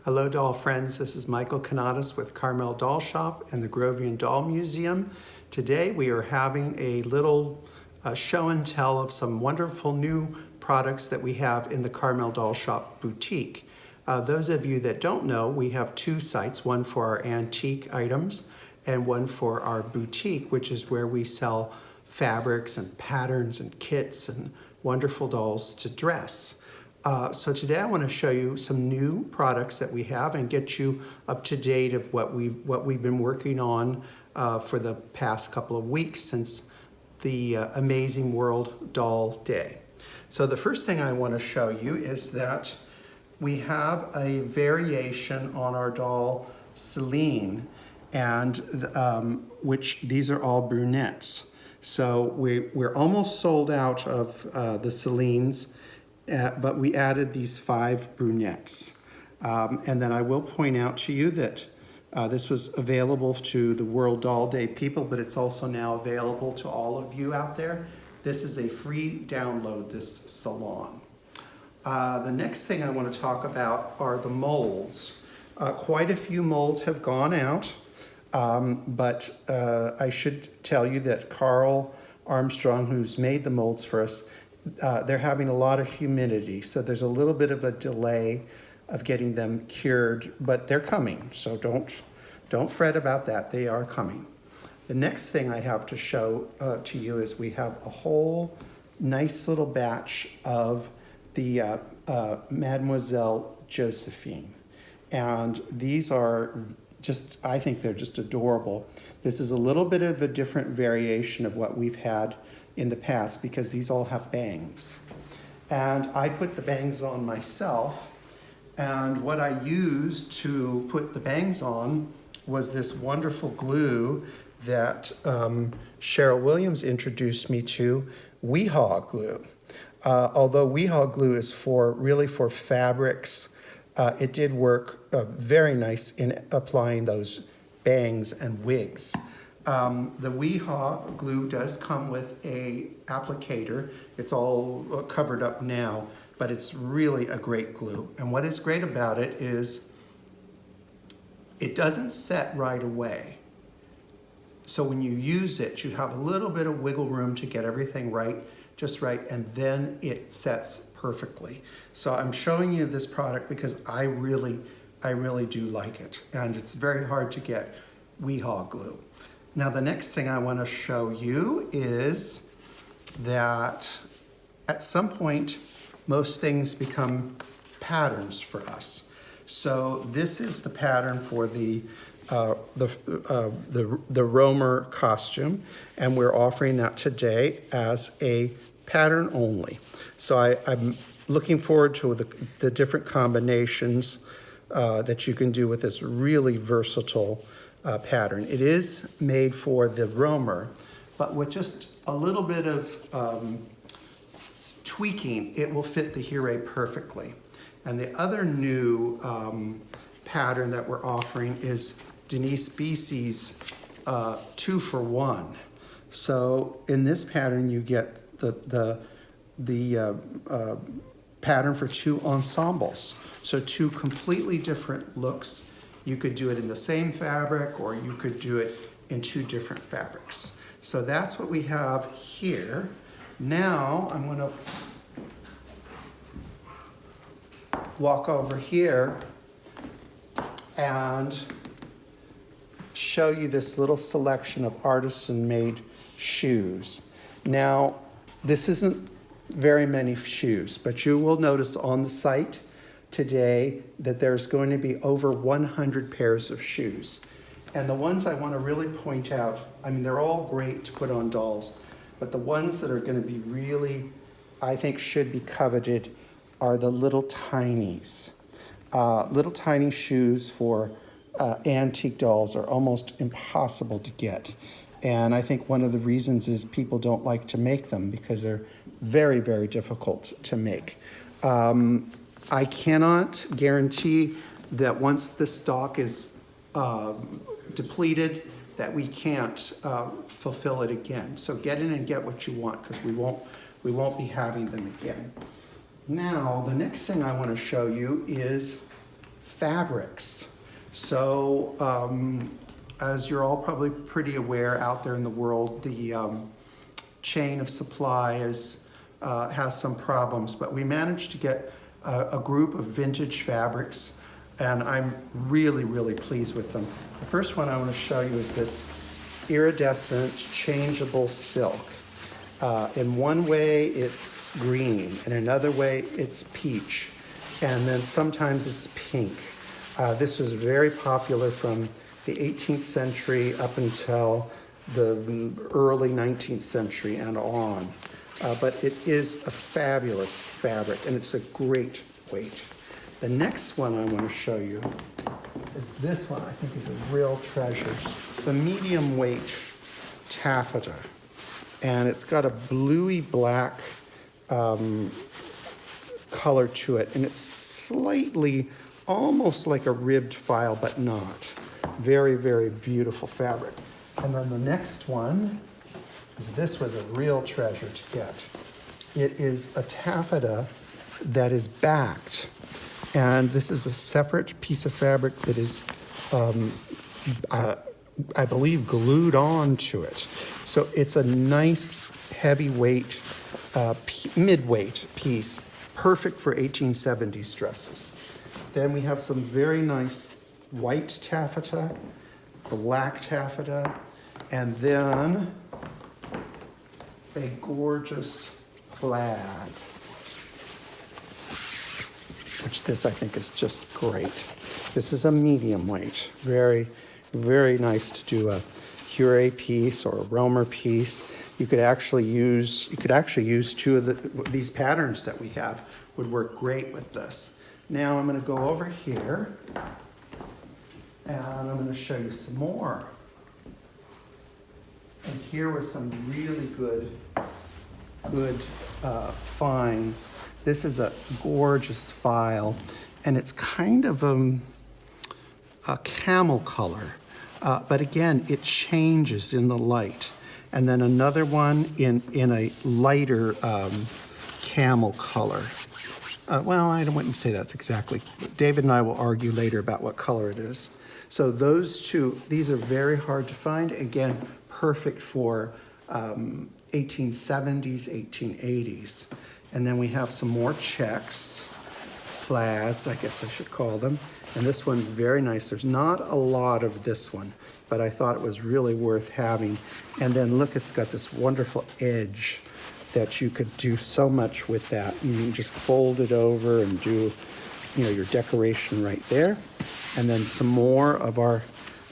Hello doll friends, this is Michael Canadas with Carmel Doll Shop and the Grovian Doll Museum. Today we are having a little show and tell of some wonderful new products that we have in the Carmel Doll Shop boutique. Those of you that don't know, we have two sites, one for our antique items and one for our boutique, which is where we sell fabrics and patterns and kits and wonderful dolls to dress. So today I want to show you some new products that we have and get you up to date of what we've been working on for the past couple of weeks since the Amazing World Doll Day. So the first thing I want to show you is that we have a variation on our doll Celine, and which these are all brunettes. So we're almost sold out of the Celines. But we added these 5 brunettes. And then I will point out to you that this was available to the World Doll Day people, but it's also now available to all of you out there. This is a free download, this salon. The next thing I want to talk about are the molds. Quite a few molds have gone out, but I should tell you that Carl Armstrong, who's made the molds for us, they're having a lot of humidity, so there's a little bit of a delay of getting them cured, but they're coming, so don't fret about that. They are coming. The next thing I have to show to you is we have a whole nice little batch of the Mademoiselle Josephine, and these are just, I think they're just adorable. This is a little bit of a different variation of what we've had in the past because these all have bangs. And I put the bangs on myself, and what I used to put the bangs on was this wonderful glue that Cheryl Williams introduced me to, Weehaw glue. Although Weehaw glue is really for fabrics, it did work very nice in applying those bangs and wigs. The Weehaw glue does come with a applicator. It's all covered up now, but it's really a great glue. And what is great about it is it doesn't set right away. So when you use it, you have a little bit of wiggle room to get everything right, just right, and then it sets perfectly. So I'm showing you this product because I really do like it, and it's very hard to get Weehaw glue. Now the next thing I want to show you is that at some point most things become patterns for us. So this is the pattern for the Romer costume, and we're offering that today as a pattern only. So I'm looking forward to the different combinations that you can do with this really versatile pattern. It is made for the Romer, but with just a little bit of tweaking, it will fit the Here perfectly. And the other new pattern that we're offering is Denise Beese's 2-for-1. So in this pattern, you get the pattern for 2 ensembles. So 2 completely different looks. You could do it in the same fabric, or you could do it in 2 different fabrics. So that's what we have here. Now I'm going to walk over here and show you this little selection of artisan made shoes. Now, this isn't very many shoes, but you will notice on the site today that there's going to be over 100 pairs of shoes. And the ones I want to really point out, I mean, they're all great to put on dolls, but the ones that are going to be really, I think, should be coveted are the little tinies. Little tiny shoes for antique dolls are almost impossible to get. And I think one of the reasons is people don't like to make them because they're very, very difficult to make. I cannot guarantee that once the stock is depleted, that we can't fulfill it again. So get in and get what you want, because we won't be having them again. Now, the next thing I want to show you is fabrics. So as you're all probably pretty aware out there in the world, the chain of supply has some problems, but we managed to get a group of vintage fabrics, and I'm really, really pleased with them. The first one I want to show you is this Iridescent Changeable Silk. In one way it's green, in another way it's peach, and then sometimes it's pink. This was very popular from the 18th century up until the early 19th century and on. But it is a fabulous fabric, and it's a great weight. The next one I want to show you is this one. I think is a real treasure. It's a medium weight taffeta, and it's got a bluey black color to it, and it's slightly almost like a ribbed file, but not. Very, very beautiful fabric. And then the next one is, this was a real treasure to get. It is a taffeta that is backed, and this is a separate piece of fabric that is, I believe, glued on to it. So it's a nice heavyweight, mid-weight piece, perfect for 1870s dresses. Then we have some very nice white taffeta, black taffeta, and then a gorgeous plaid, which this I think is just great. This is a medium weight, very, very nice to do a Hure piece or a Romer piece. You could actually use two of these patterns that we have would work great with this. Now I'm going to go over here and I'm going to show you some more. And here were some really good finds. This is a gorgeous file, and it's kind of a camel color, but again, it changes in the light. And then another one in a lighter camel color. Well, I wouldn't say that's exactly. David and I will argue later about what color it is. So those two, these are very hard to find. Again, perfect for 1870s, 1880s. And then we have some more checks, plaids, I guess I should call them. And this one's very nice. There's not a lot of this one, but I thought it was really worth having. And then look, it's got this wonderful edge that you could do so much with that. You can just fold it over and do, your decoration right there. And then some more of our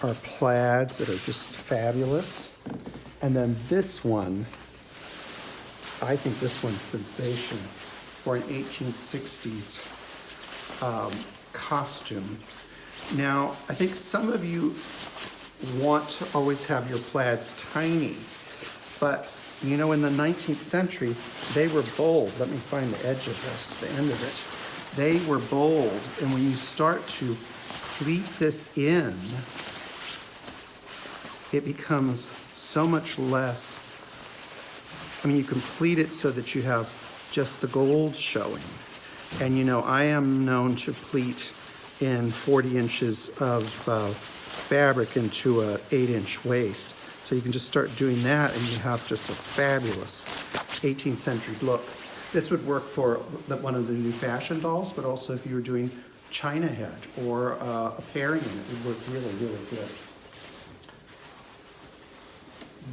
plaids that are just fabulous. And then this one, I think this one's sensational for an 1860s costume. Now, I think some of you want to always have your plaids tiny, but in the 19th century, they were bold. Let me find the edge of this, the end of it. They were bold, and when you start to pleat this in, it becomes so much less. You can pleat it so that you have just the gold showing. And I am known to pleat in 40 inches of fabric into a 8-inch waist. So you can just start doing that and you have just a fabulous 18th century look. This would work for one of the new fashion dolls, but also if you were doing China head or a pairing in it would work really, really good.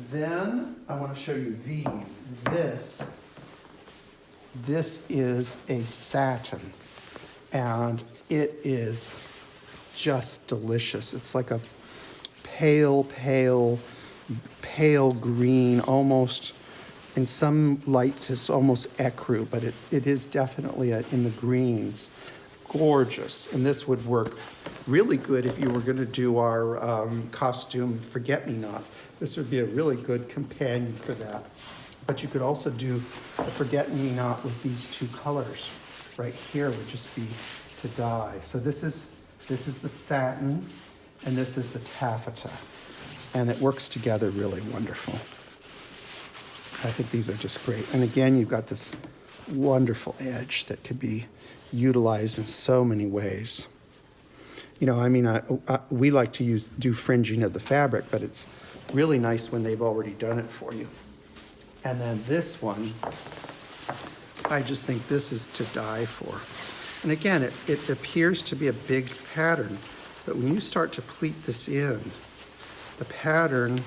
Then I want to show you these. This is a satin, and it is just delicious. It's like a pale green, almost, in some lights it's almost ecru, but it is definitely in the greens. Gorgeous. And this would work really good if you were going to do our costume Forget-Me-Not. This would be a really good companion for that. But you could also do the Forget-Me-Not with these two colors. Right here would just be to die. So this is the satin, and this is the taffeta. And it works together really wonderful. I think these are just great. And again, you've got this wonderful edge that could be utilized in so many ways. You know, I mean, we like to do fringing of the fabric, but it's really nice when they've already done it for you. And then this one, I just think this is to die for. And again, it appears to be a big pattern, but when you start to pleat this in, the pattern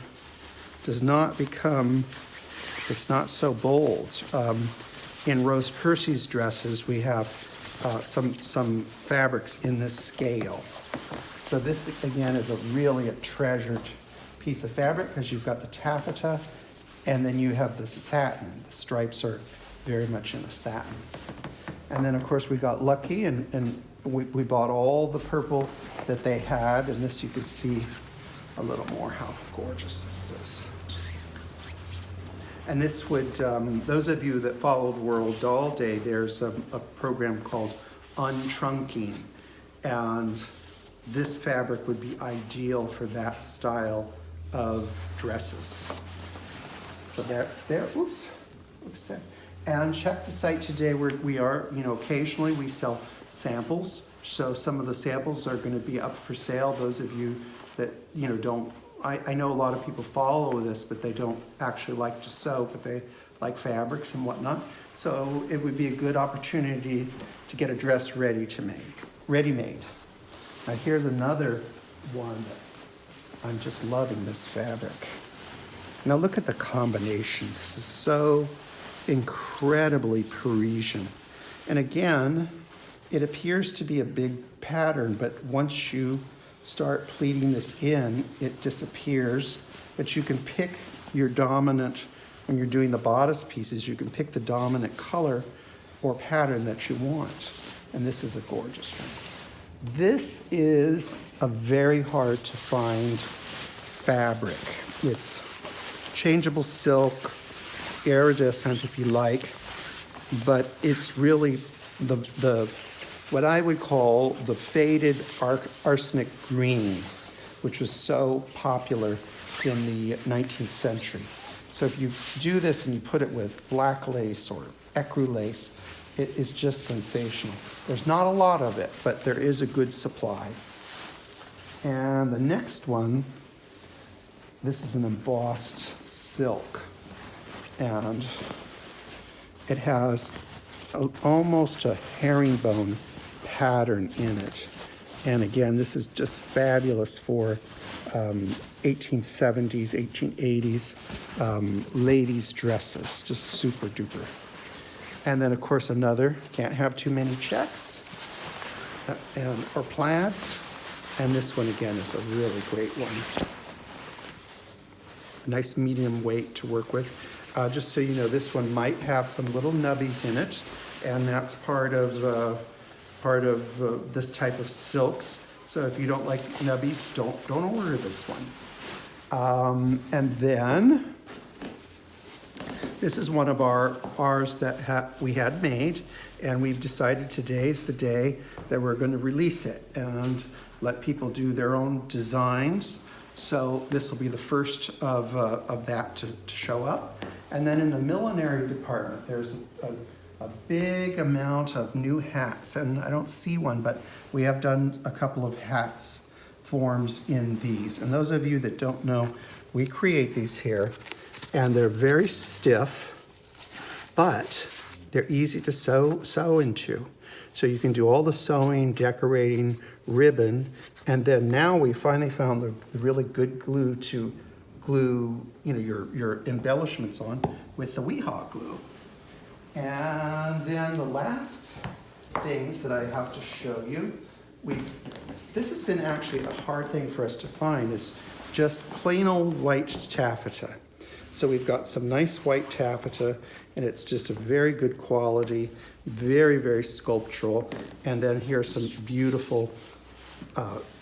does not become, it's not so bold. In Rose Percy's dresses, we have some fabrics in this scale. So this, again, is really a treasured piece of fabric because you've got the taffeta and then you have the satin. The stripes are very much in a satin. And then, of course, we got lucky and we bought all the purple that they had. And this you can see a little more how gorgeous this is. And this would, those of you that followed World Doll Day, there's a program called Untrunking. And this fabric would be ideal for that style of dresses. So that's there. Oops. And check the site today where we are, you know, occasionally we sell samples. So some of the samples are going to be up for sale. Those of you that, you know, don't, I know a lot of people follow this, but they don't actually like to sew, but they like fabrics and whatnot. So it would be a good opportunity to get a dress ready-made. Now here's another one that I'm just loving, this fabric. Now look at the combination. This is so incredibly Parisian. And again, it appears to be a big pattern, but once you start pleating this in, it disappears. But you can pick your dominant, when you're doing the bodice pieces, you can pick the dominant color or pattern that you want. And this is a gorgeous one. This is a very hard to find fabric. It's changeable silk, iridescent if you like, but it's really the what I would call the faded arsenic green, which was so popular in the 19th century. So if you do this and you put it with black lace or ecru lace, it is just sensational. There's not a lot of it, but there is a good supply. And the next one, this is an embossed silk. And it has almost a herringbone pattern in it. And again, this is just fabulous for 1870s, 1880s ladies' dresses, just super duper. And then, of course, another, can't have too many checks or plaids. And this one, again, is a really great one. Nice medium weight to work with. Just so you know, this one might have some little nubbies in it, and that's part of this type of silks. So if you don't like nubbies, don't order this one. And then this is one of ours that we had made, and we've decided today's the day that we're going to release it and let people do their own designs. So this will be the first of that to show up. And then in the millinery department, there's a big amount of new hats, and I don't see one, but we have done a couple of hats forms in these. And those of you that don't know, we create these here, and they're very stiff, but they're easy to sew into. So you can do all the sewing, decorating, ribbon, and then now we finally found the really good glue to glue, you know, your embellishments on with the Weehaw glue. And then the last things that I have to show you, this has been actually a hard thing for us to find, is just plain old white taffeta. So we've got some nice white taffeta, and it's just a very good quality, very, very sculptural. And then here's some beautiful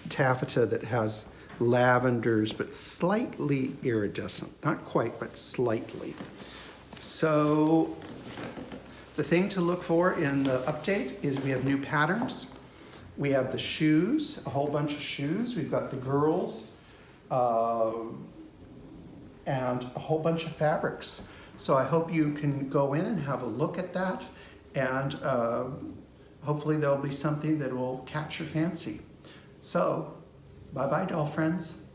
taffeta that has lavenders, but slightly iridescent. Not quite, but slightly. So the thing to look for in the update is we have new patterns. We have the shoes, a whole bunch of shoes. We've got the girls, and a whole bunch of fabrics. So I hope you can go in and have a look at that, and hopefully there'll be something that will catch your fancy. So, bye-bye, doll friends.